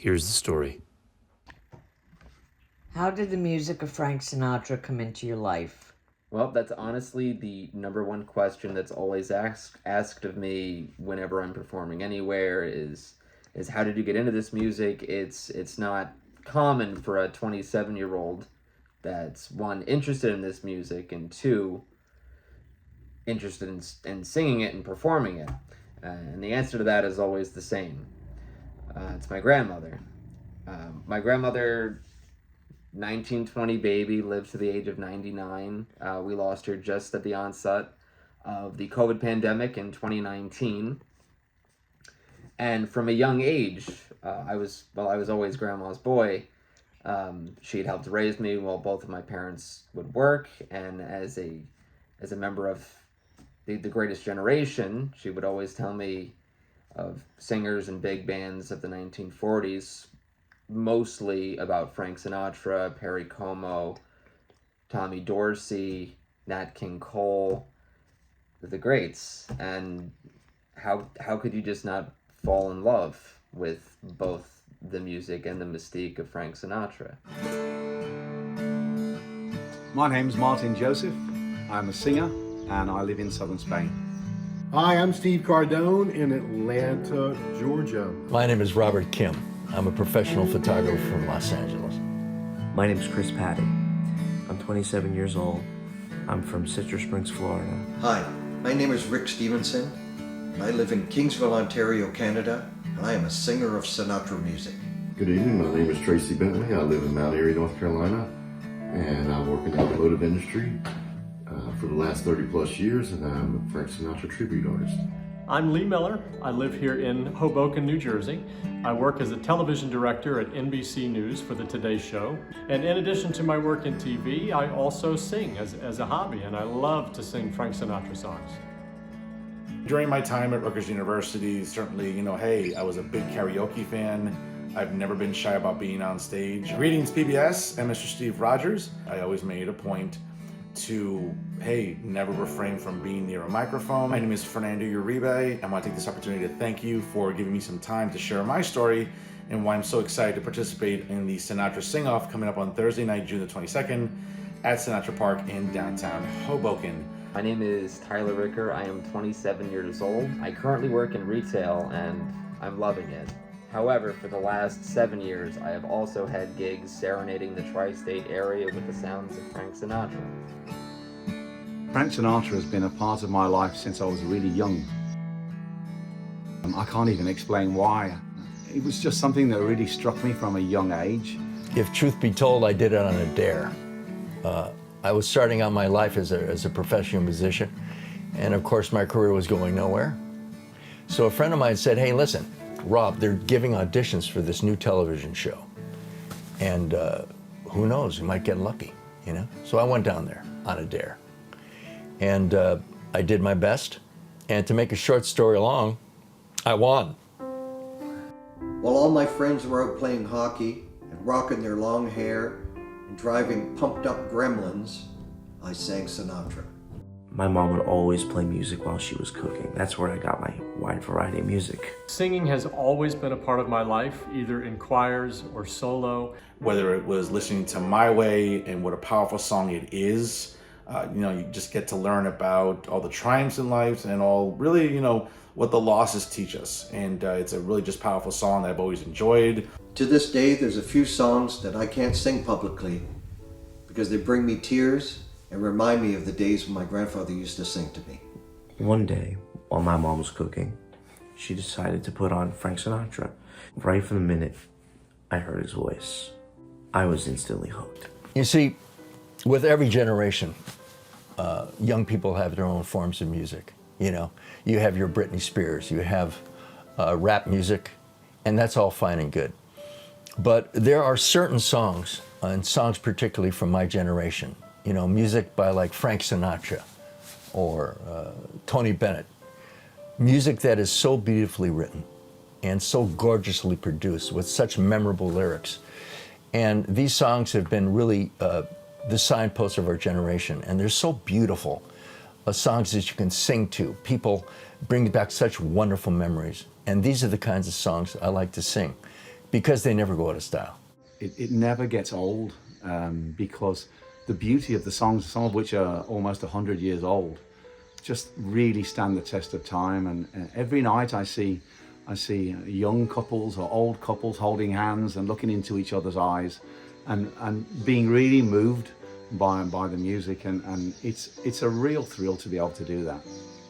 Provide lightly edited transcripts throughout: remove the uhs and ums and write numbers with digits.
Here's the story. How did the music of Frank Sinatra come into your life? Well, that's honestly the number one question that's always asked of me whenever I'm performing anywhere is how did you get into this music? It's not common for a 27-year-old that's one interested in this music and two interested in singing it and performing it. And the answer to that is always the same. It's my grandmother. My grandmother, 1920 baby, lived to the age of 99. We lost her just at the onset of the COVID pandemic in 2019. And from a young age, I was always grandma's boy. She had helped raise me while both of my parents would work, and as a member of the greatest generation, she would always tell me of singers and big bands of the 1940s, mostly about Frank Sinatra, Perry Como, Tommy Dorsey, Nat King Cole, the greats. And how could you just not fall in love with both the music and the mystique of Frank Sinatra? My name's Martin Joseph. I'm a singer and I live in southern Spain. Hi, I'm Steve Cardone in Atlanta, Georgia. My name is Robert Kim. I'm a professional photographer from Los Angeles. My name is Chris Patty. I'm 27 years old. I'm from Citrus Springs, Florida. Hi, my name is Rick Stevenson. I live in Kingsville, Ontario, Canada, and I am a singer of Sinatra music. Good evening, my name is Tracy Bentley. I live in Mount Airy, North Carolina, and I work in the automotive industry for the last 30 plus years, and I'm a Frank Sinatra tribute artist. I'm Lee Miller. I live here in Hoboken, New Jersey. I work as a television director at NBC News for the Today Show. And in addition to my work in TV, I also sing as a hobby, and I love to sing Frank Sinatra songs. During my time at Rutgers University, certainly, hey, I was a big karaoke fan. I've never been shy about being on stage. Greetings, PBS and Mr. Steve Rogers. I always made a point to, never refrain from being near a microphone. My name is Fernando Uribe. I want to take this opportunity to thank you for giving me some time to share my story and why I'm so excited to participate in the Sinatra Sing-Off coming up on Thursday night, June the 22nd at Sinatra Park in downtown Hoboken. My name is Tyler Ricker. I am 27 years old. I currently work in retail and I'm loving it. However, for the last 7 years, I have also had gigs serenading the tri-state area with the sounds of Frank Sinatra. Frank Sinatra has been a part of my life since I was really young. I can't even explain why. It was just something that really struck me from a young age. If truth be told, I did it on a dare. I was starting out my life as a professional musician, and of course my career was going nowhere. So a friend of mine said, hey, listen, Rob, they're giving auditions for this new television show. And who knows, we might get lucky, So I went down there on a dare. And I did my best. And to make a short story long, I won. While all my friends were out playing hockey and rocking their long hair and driving pumped-up gremlins, I sang Sinatra. My mom would always play music while she was cooking. That's where I got my wide variety of music. Singing has always been a part of my life, either in choirs or solo. Whether it was listening to My Way and what a powerful song it is, you just get to learn about all the triumphs in life and all really, what the losses teach us. And it's a really just powerful song that I've always enjoyed. To this day, there's a few songs that I can't sing publicly because they bring me tears and remind me of the days when my grandfather used to sing to me. One day, while my mom was cooking, she decided to put on Frank Sinatra. Right from the minute I heard his voice, I was instantly hooked. You see, with every generation, young people have their own forms of music. You have your Britney Spears, you have rap music, and that's all fine and good. But there are certain songs, and songs particularly from my generation, music by like Frank Sinatra or Tony Bennett, music that is so beautifully written and so gorgeously produced with such memorable lyrics. And these songs have been really the signposts of our generation, and they're so beautiful. Songs that you can sing to. People bring back such wonderful memories. And these are the kinds of songs I like to sing. because they never go out of style. It never gets old because the beauty of the songs, some of which are almost 100 years old, just really stand the test of time. And every night I see young couples or old couples holding hands and looking into each other's eyes and being really moved by the music. And it's a real thrill to be able to do that.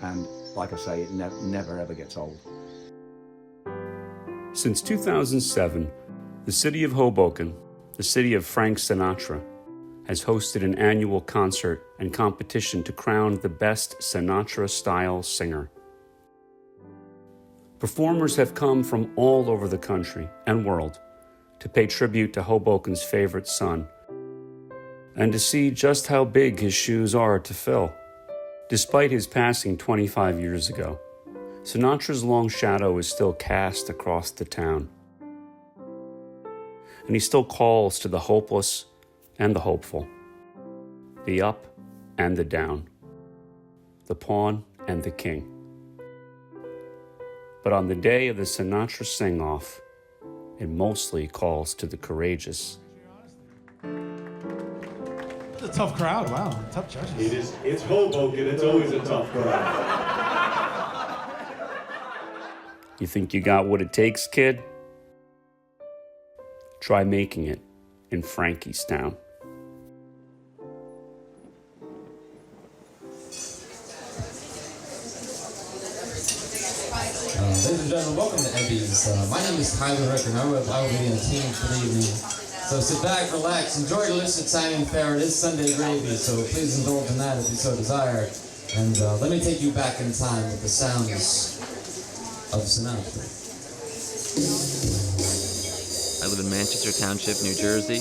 And like I say, it never ever gets old. Since 2007, the city of Hoboken, the city of Frank Sinatra, has hosted an annual concert and competition to crown the best Sinatra-style singer. Performers have come from all over the country and world to pay tribute to Hoboken's favorite son and to see just how big his shoes are to fill. Despite his passing 25 years ago, Sinatra's long shadow is still cast across the town. And he still calls to the hopeless and the hopeful, the up and the down, the pawn and the king. But on the day of the Sinatra sing-off, it mostly calls to the courageous. It's a tough crowd, wow, tough judges. It is. It's Hoboken, it's always a tough crowd. You think you got what it takes, kid? Try making it in Frankiestown. Ladies and gentlemen, welcome to Ebby's. My name is Tyler Ricker, and I will be in the team for the evening. So sit back, relax, enjoy the list at Simon Fair. It is Sunday gravy, so please indulge in that if you so desire. And let me take you back in time with the sounds of Sinatra. I live in Manchester Township, New Jersey.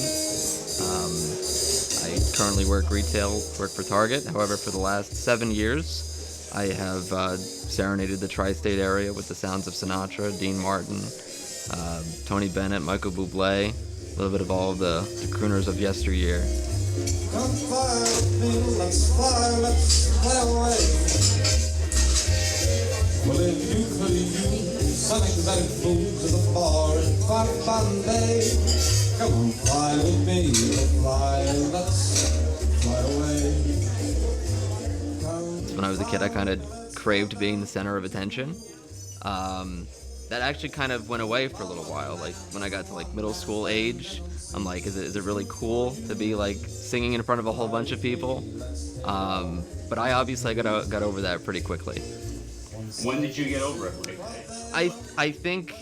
I currently work for Target. However, for the last 7 years, I have serenaded the tri-state area with the sounds of Sinatra, Dean Martin, Tony Bennett, Michael Bublé, a little bit of all of the crooners of yesteryear. Come fly with me, let's fly away. Well, if you could use some exotic food to the bar in Bombay, come on, fly with me, let's fly away. When I was a kid, I kind of craved being the center of attention. That actually kind of went away for a little while. Like when I got to like middle school age, I'm like, is it really cool to be like singing in front of a whole bunch of people? But I obviously got over that pretty quickly. When did you get over it? I think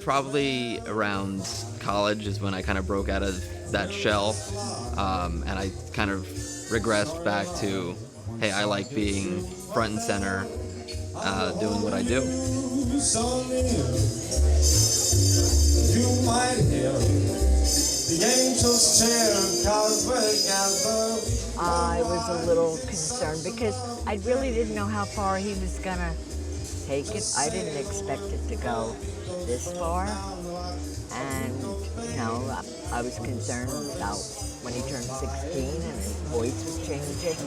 probably around college is when I kind of broke out of that shell, and I kind of regressed back to, hey, I like being front and center, doing what I do. You might hear the angels cheer, cause we're gathered. I was a little concerned because I really didn't know how far he was gonna take it. I didn't expect it to go this far, and I was concerned about when he turned 16 and his voice was changing,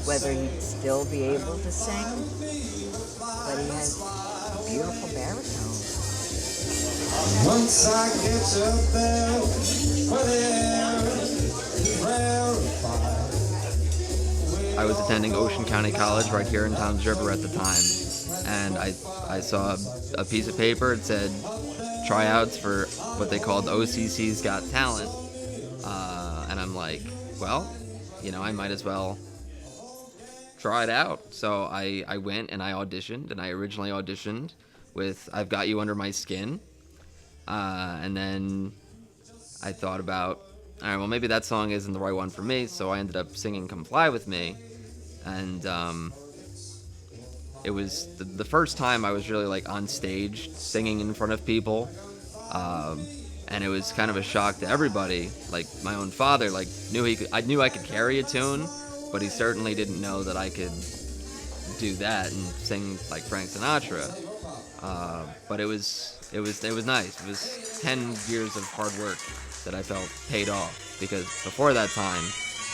whether he'd still be able to sing. But he has a beautiful baritone. Once I get you there, where the air is rarefied. I was attending Ocean County College right here in Toms River at the time, and I saw a piece of paper. It said tryouts for what they called OCC's Got Talent, and I'm like, well, I might as well try it out. So I went and I auditioned, and I originally auditioned with I've Got You Under My Skin, and then I thought about, all right, well, maybe that song isn't the right one for me, so I ended up singing Come Fly With Me, and it was the first time I was really like on stage singing in front of people, and it was kind of a shock to everybody. Like my own father, like I knew I could carry a tune, but he certainly didn't know that I could do that and sing like Frank Sinatra. But it was nice. It was 10 years of hard work that I felt paid off, because before that time,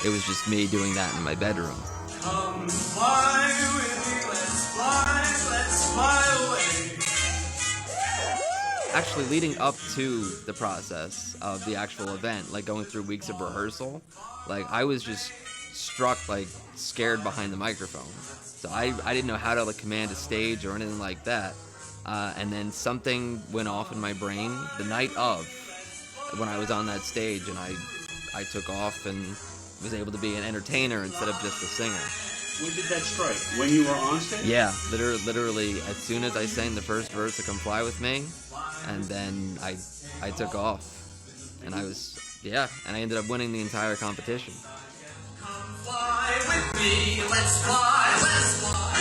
it was just me doing that in my bedroom. Come fly with me, let's fly away. actually leading up to the process of the actual event, like going through weeks of rehearsal, like I was just struck, like scared behind the microphone. So I didn't know how to like command a stage or anything like that. And then something went off in my brain the night of when I was on that stage, and I took off and was able to be an entertainer instead of just a singer. When did that strike? When you were on stage? Yeah, literally as soon as I sang the first verse of Come Fly With Me, and then I took off. And I ended up winning the entire competition. Come fly with me, let's fly, let's fly.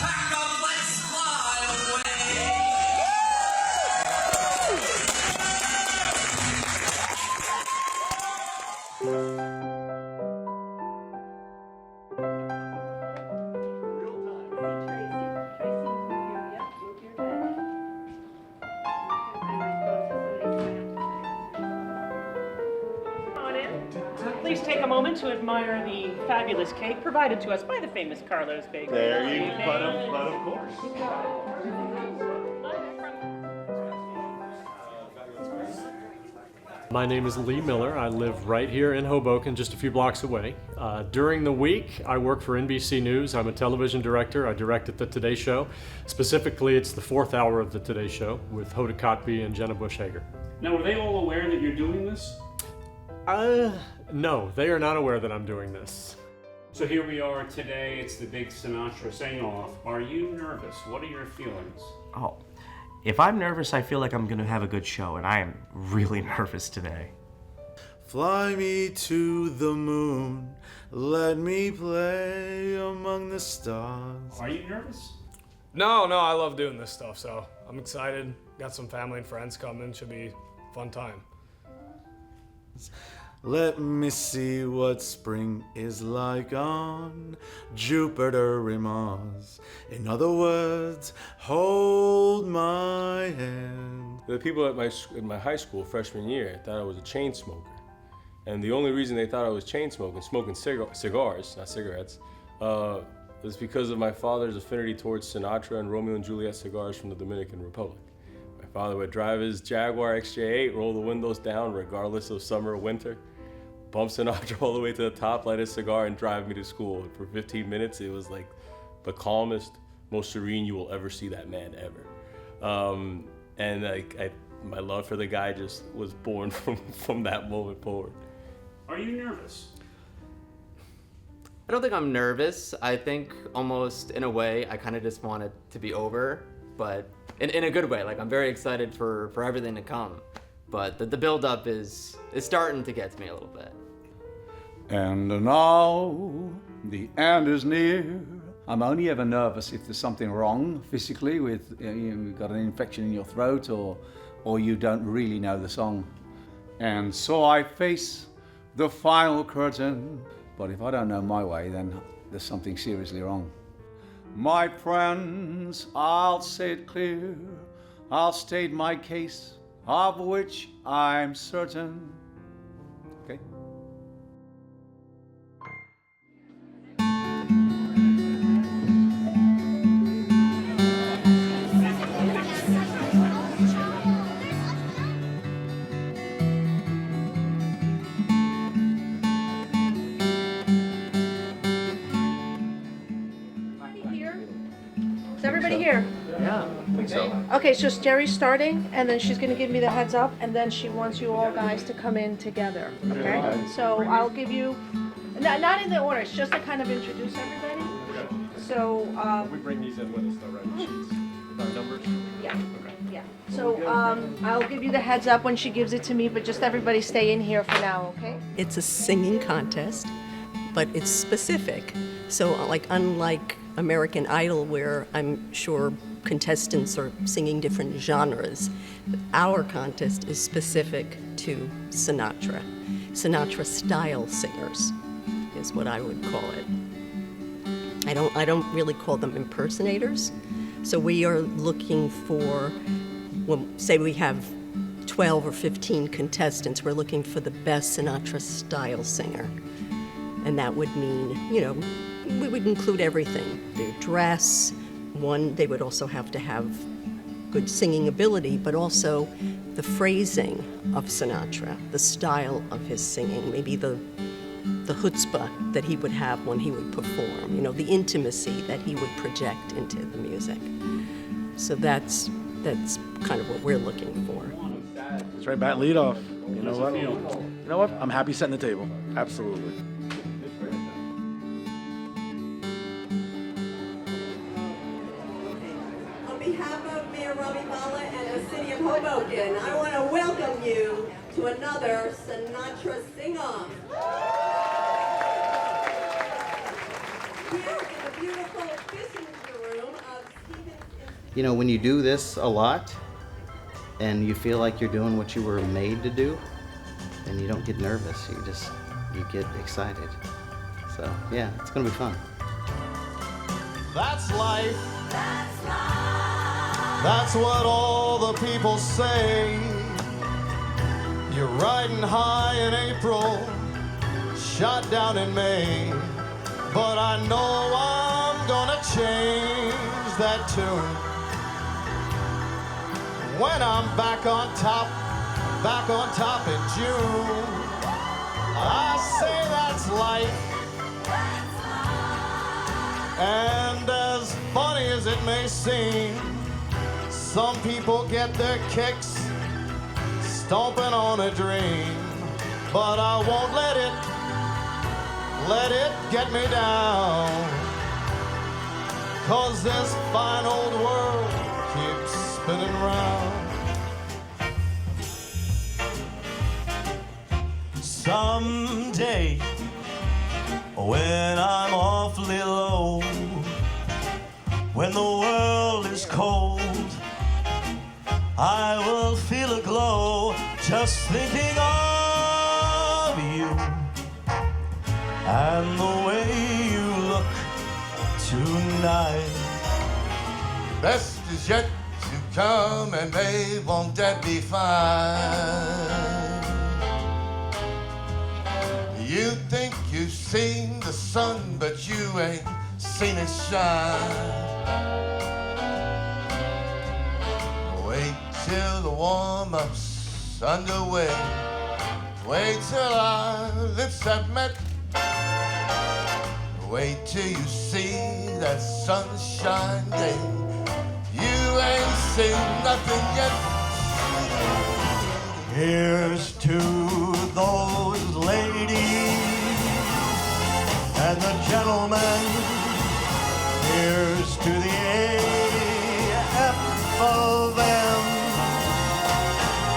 Pack up, let's fly away. Please take a moment to admire the fabulous cake provided to us by the famous Carlos Bakery. There you go. But of course. My name is Lee Miller. I live right here in Hoboken, just a few blocks away. During the week, I work for NBC News. I'm a television director. I directed the Today Show. Specifically, it's the 4th hour of the Today Show with Hoda Kotb and Jenna Bush Hager. Now, are they all aware that you're doing this? No, they are not aware that I'm doing this. So here we are today. It's the big Sinatra sing-off. Are you nervous? What are your feelings? Oh, if I'm nervous, I feel like I'm gonna have a good show, and I am really nervous today. Fly me to the moon, let me play among the stars. Are you nervous? No, I love doing this stuff, so I'm excited. Got some family and friends coming. Should be a fun time. Let me see what spring is like on Jupiter and Mars. In other words, hold my hand. The people at my high school freshman year thought I was a chain smoker. And the only reason they thought I was smoking cigars, not cigarettes, was because of my father's affinity towards Sinatra and Romeo and Juliet cigars from the Dominican Republic. My father would drive his Jaguar XJ8, roll the windows down regardless of summer or winter, bump Sinatra all the way to the top, light a cigar, and drive me to school. And for 15 minutes, it was like the calmest, most serene you will ever see that man ever. And my love for the guy just was born from that moment forward. Are you nervous? I don't think I'm nervous. I think almost in a way I kind of just want it to be over, but in a good way. Like I'm very excited for everything to come, but the build-up is starting to get to me a little bit. And now the end is near. I'm only ever nervous if there's something wrong physically, with you've got an infection in your throat, or you don't really know the song. And so I face the final curtain. But if I don't know my way, then there's something seriously wrong. My friends, I'll say it clear. I'll state my case, of which I'm certain. Okay? Is everybody here? Yeah, I think so. Okay, so Jerry's starting, and then she's gonna give me the heads up, and then she wants you all guys to come in together, okay? So I'll give you, not in the order, it's just to kind of introduce everybody. So, We bring these in with us, though, right? Sheets with our numbers? yeah, yeah. So, I'll give you the heads up when she gives it to me, but just everybody stay in here for now, okay? It's a singing contest, but it's specific. So, like, unlike American Idol, where I'm sure contestants are singing different genres, our contest is specific to Sinatra. Sinatra style singers is what I would call it. I don't really call them impersonators. So we are looking for, well, say we have 12 or 15 contestants, we're looking for the best Sinatra style singer. And that would mean, we would include everything. Their dress, they would also have to have good singing ability, but also the phrasing of Sinatra, the style of his singing, maybe the chutzpah that he would have when he would perform, you know, the intimacy that he would project into the music. So that's kind of what we're looking for. That's right, bat lead off. You know what? You know what? I'm happy setting the table. Absolutely. On behalf of Mayor Robbie Balla and the City of Hoboken, I want to welcome you to another Sinatra Sing-Off. Here in the beautiful Kissinger Room of Stevens. You know, when you do this a lot and you feel like you're doing what you were made to do, then you don't get nervous. You get excited. So, yeah, it's going to be fun. That's life. That's what all the people say. You're riding high in April, shot down in May. But I know I'm gonna change that tune. When I'm back on top in June, I say that's life. And as funny as it may seem, some people get their kicks stomping on a dream. But I won't let it get me down. 'Cause this fine old world keeps spinning round. Someday, when I'm awfully low, when the world is cold, I will feel a glow just thinking of you and the way you look tonight. Best is yet to come, and babe, won't that be fine? You think you've seen the sun, but you ain't seen it shine. Wait till the warm-up's underway. Wait till our lips have met. Wait till you see that sunshine day. You ain't seen nothing yet. Here's to those ladies and the gentlemen. Here's to the AF of them.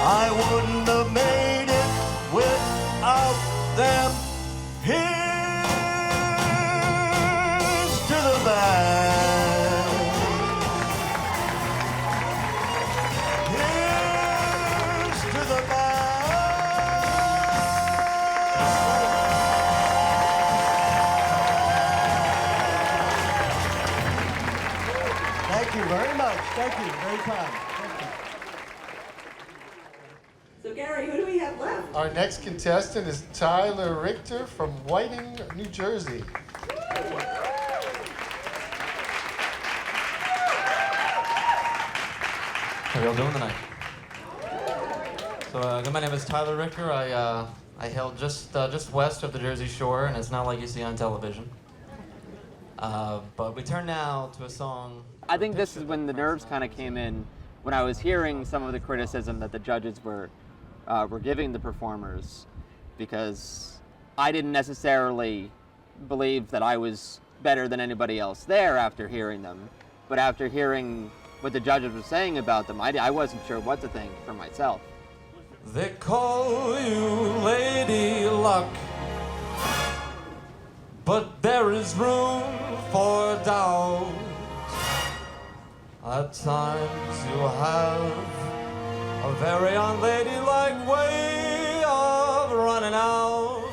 I wouldn't have made it without them. Here's to the band. Here's to the Thank you very much. Thank you. Very kind. So Gary, who do we have left? Our next contestant is Tyler Richter from Whiting, New Jersey. How are y'all doing tonight? So my name is Tyler Richter. I hail just west of the Jersey Shore, and it's not like you see on television. But we turn now to a song. I think this is when the nerves kind of came in, when I was hearing some of the criticism that the judges were giving the performers, because I didn't necessarily believe that I was better than anybody else there after hearing them, but after hearing what the judges were saying about them, I wasn't sure what to think for myself. They call you Lady Luck, but there is room for doubt. At times you have a very unladylike way of running out.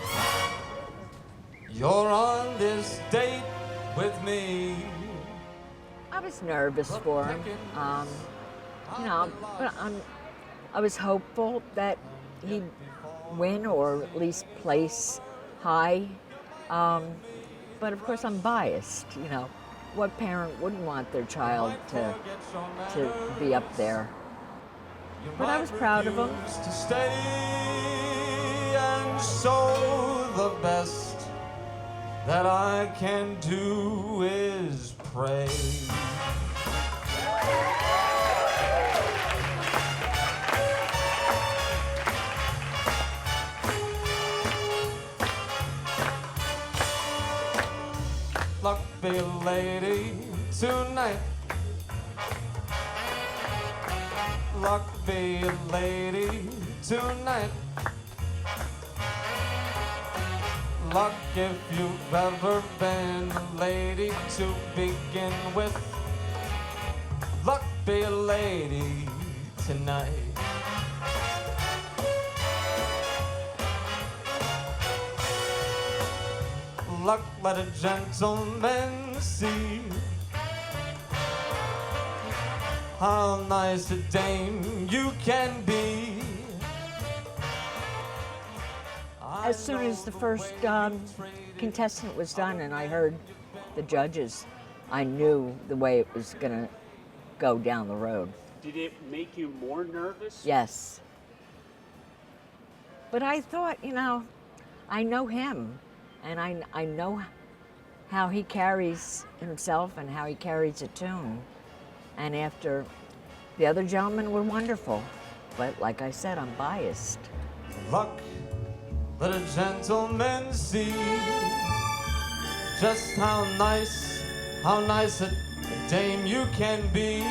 You're on this date with me. I was nervous for him. You know, but I was hopeful that he'd win or at least place high. But of course I'm biased, you know. what parent wouldn't want their child to be up there? But I was proud of him. To stay and so the best that I can do is pray. Luck be a lady tonight. Luck be a lady tonight. Luck if you've ever been a lady to begin with. Luck be a lady tonight. Luck, let a gentleman see how nice a dame you can be. As soon as the first contestant was done and I heard the judges, I knew the way it was going to go down the road. Did it make you more nervous? Yes. But I thought, I know him, and I know how he carries himself and how he carries a tune. And after, the other gentlemen were wonderful, but like I said, I'm biased. Luck, let a gentleman see just how nice a dame you can be.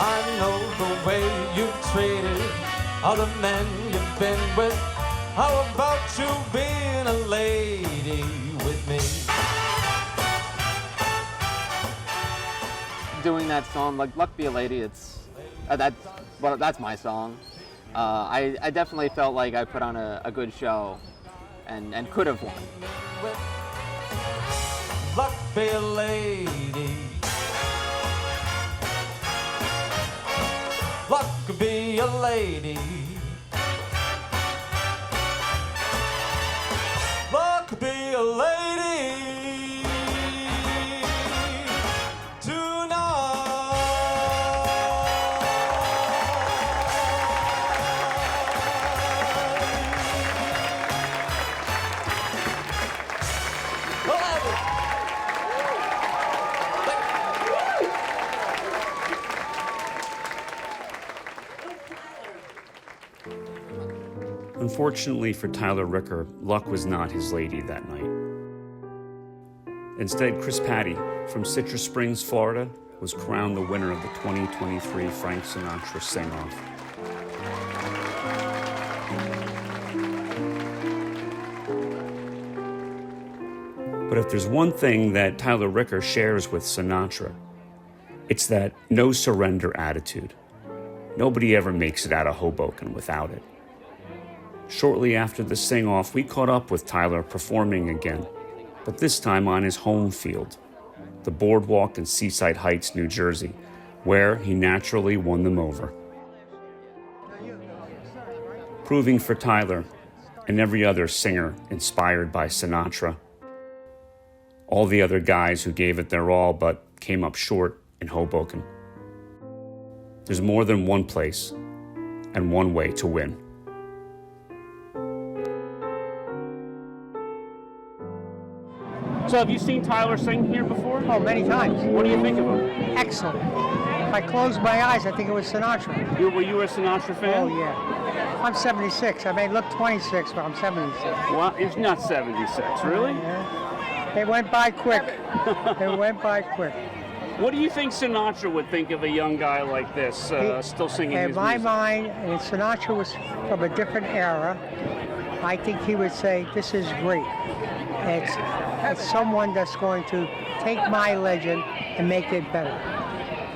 I know the way you've treated other men you've been with. How about you being a lady with me? Doing that song, like Luck Be a Lady, that's my song. I definitely felt like I put on a good show and could have won. Luck be a lady. Luck be a lady. Luck be a lady tonight. Unfortunately for Tyler Ricker, luck was not his lady that night. Instead, Chris Patty from Citrus Springs, Florida, was crowned the winner of the 2023 Frank Sinatra Sing-Off. But if there's one thing that Tyler Ricker shares with Sinatra, it's that no surrender attitude. Nobody ever makes it out of Hoboken without it. Shortly after the sing-off, we caught up with Tyler performing again, but this time on his home field, the Boardwalk in Seaside Heights, New Jersey, where he naturally won them over. Proving for Tyler and every other singer inspired by Sinatra, all the other guys who gave it their all but came up short in Hoboken. There's more than one place and one way to win. So have you seen Tyler sing here before? Oh, many times. What do you think of him? Excellent. If I closed my eyes, I think it was Sinatra. Were you a Sinatra fan? Oh, yeah. I'm 76. I may look 26, but I'm 76. Well, it's not 76, really? Yeah. They went by quick. They went by quick. What do you think Sinatra would think of a young guy like this, still singing his music? In my music? mind, and Sinatra was from a different era, I think he would say, this is great. It's someone that's going to take my legend and make it better.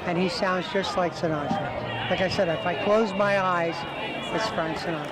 And he sounds just like Sinatra. Like I said, if I close my eyes, it's Frank Sinatra.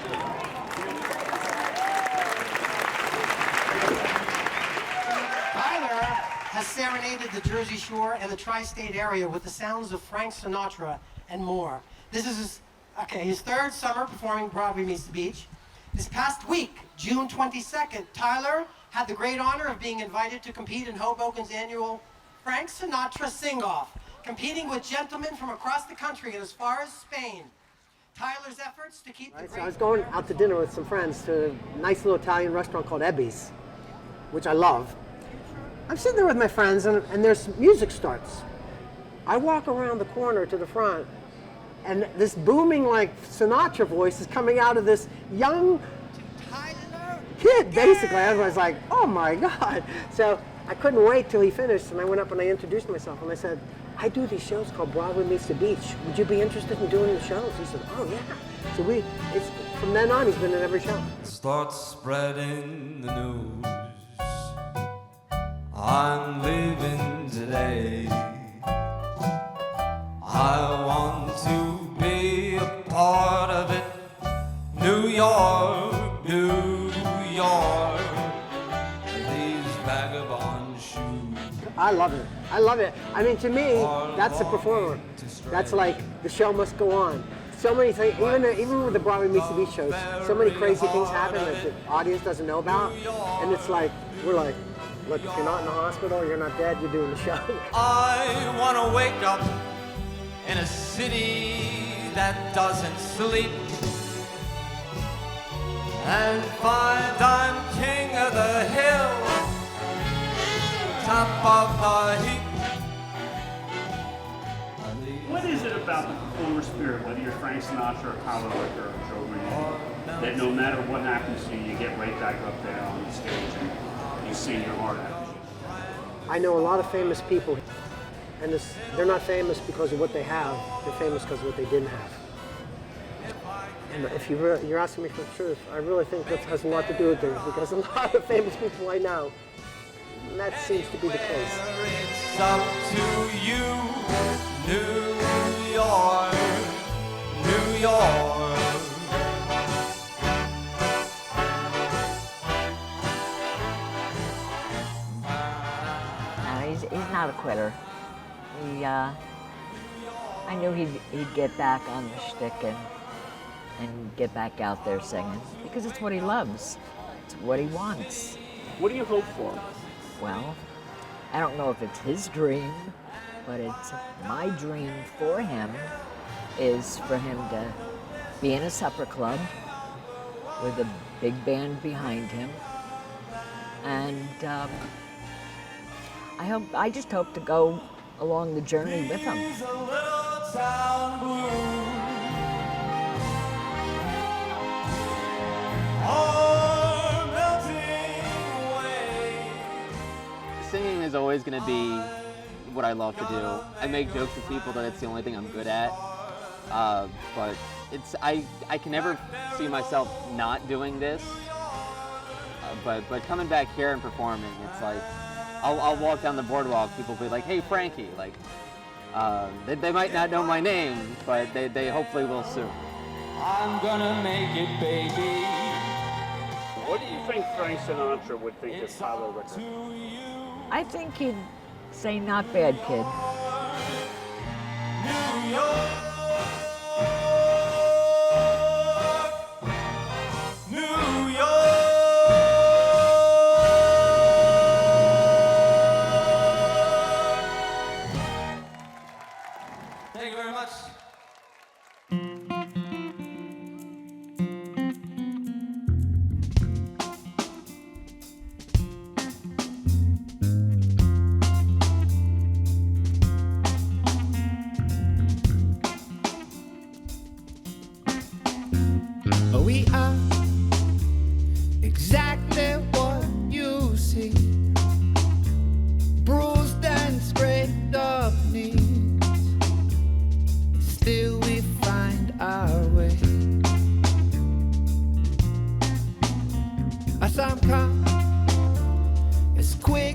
Tyler has serenaded the Jersey Shore and the tri-state area with the sounds of Frank Sinatra and more. This is his third summer performing Broadway Meets the Beach. This past week, June 22nd, Tyler had the great honor of being invited to compete in Hoboken's annual Frank Sinatra Sing-Off, competing with gentlemen from across the country and as far as Spain. Tyler's efforts to keep the So I was going out to dinner with some friends to a nice little Italian restaurant called Ebby's, which I love. I'm sitting there with my friends and there's music starts. I walk around the corner to the front and this booming like Sinatra voice is coming out of this young kid, basically. I was like, oh my God. So I couldn't wait till he finished and I went up and I introduced myself and I said, I do these shows called Broadway Meets the Beach. Would you be interested in doing the shows? He said, oh yeah. So from then on, he's been in every show. Start spreading the news. I'm leaving today. I want to be a part of it. New York, New York. These vagabond shoes. I love it. I love it. I mean, to me, that's a performer. That's like, the show must go on. So many things, even with the Broadway Meets the Beach shows, so many crazy things happen that the audience doesn't know about. And it's like, we're like, look, if you're not in the hospital, you're not dead, you're doing the show. I want to wake up in a city that doesn't sleep and find I'm king of the hill, top of the heap. What is it about the performer spirit, whether you're Frank Sinatra or Tyler Ricker or Joe Green, that no matter what happens to you, you get right back up there on the stage and you sing your heart out? I know a lot of famous people, and they're not famous because of what they have, they're famous because of what they didn't have. And if you're asking me for the truth, I really think that has a lot to do with it, because a lot of famous people I know, and that seems to be the case. It's up to you, New York, New York. He's not a quitter. I knew he'd get back on the shtick and get back out there singing, because it's what he loves. It's what he wants. What do you hope for? Well, I don't know if it's his dream, but it's my dream for him is for him to be in a supper club with a big band behind him. And I just hope to go along the journey with him. Singing is always going to be what I love to do. I make jokes with people that it's the only thing I'm good at, but I can never see myself not doing this. But coming back here and performing, it's like I'll walk down the boardwalk, people will be like, "Hey, Frankie!" Like they might not know my name, but they hopefully will soon. I'm gonna make it, baby. What do you think Frank Sinatra would think of Tyler Ricker? I think he'd say, not bad, kid. New York, New York. Thank you very much. We are exactly what you see, bruised and scraped up knees. Still we find our way. Some come as quick